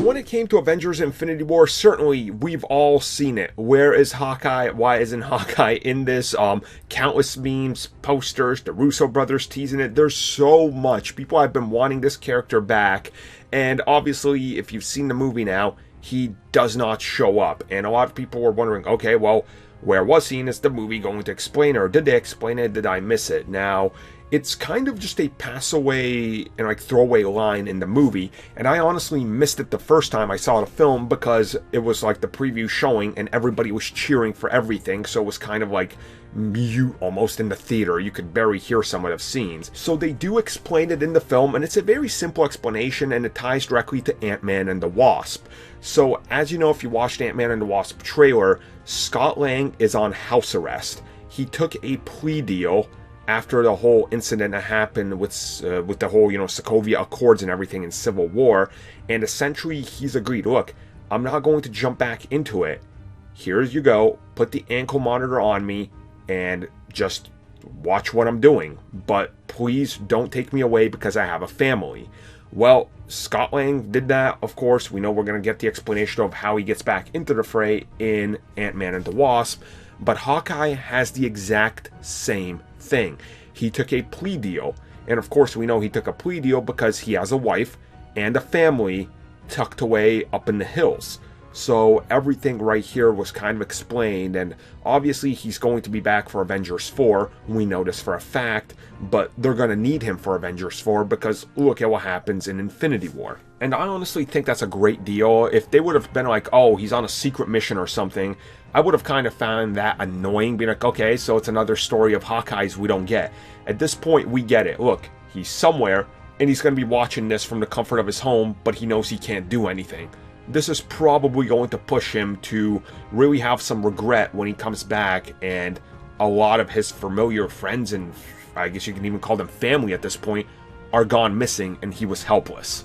when it came to Avengers Infinity War, certainly we've all seen it. Where is Hawkeye? Why isn't Hawkeye in this? Countless memes, posters, the Russo brothers teasing it. There's so much. People have been wanting this character back. And obviously, if you've seen the movie now, he does not show up. And a lot of people were wondering, okay, well, where was he? And is the movie going to explain it? Or did they explain it? Did I miss it? Now, it's kind of just a pass away and like throwaway line in the movie, and I honestly missed it the first time I saw the film because it was like the preview showing and everybody was cheering for everything, so it was kind of like mute almost in the theater. You could barely hear some of the scenes. So they do explain it in the film, and it's a very simple explanation, and it ties directly to Ant-Man and the Wasp. So as you know, if you watched Ant-Man and the Wasp trailer, Scott Lang is on house arrest. He took a plea deal after the whole incident that happened with the whole, Sokovia Accords and everything in Civil War, and essentially he's agreed, look, I'm not going to jump back into it. Here you go, put the ankle monitor on me, and just watch what I'm doing. But please don't take me away because I have a family. Well, Scott Lang did that, of course. We know we're going to get the explanation of how he gets back into the fray in Ant-Man and the Wasp, but Hawkeye has the exact same thing. He took a plea deal, and of course we know he took a plea deal because he has a wife and a family tucked away up in the hills. So everything right here was kind of explained, and obviously he's going to be back for Avengers 4. We know this for a fact, but they're going to need him for Avengers 4 because look at what happens in Infinity War. And I honestly think that's a great deal. If they would have been like, oh, he's on a secret mission or something, I would have kind of found that annoying, being like, okay, so it's another story of Hawkeyes we don't get. At this point, we get it. Look, he's somewhere, and he's going to be watching this from the comfort of his home, but he knows he can't do anything. This is probably going to push him to really have some regret when he comes back, and a lot of his familiar friends, and I guess you can even call them family at this point, are gone missing, and he was helpless.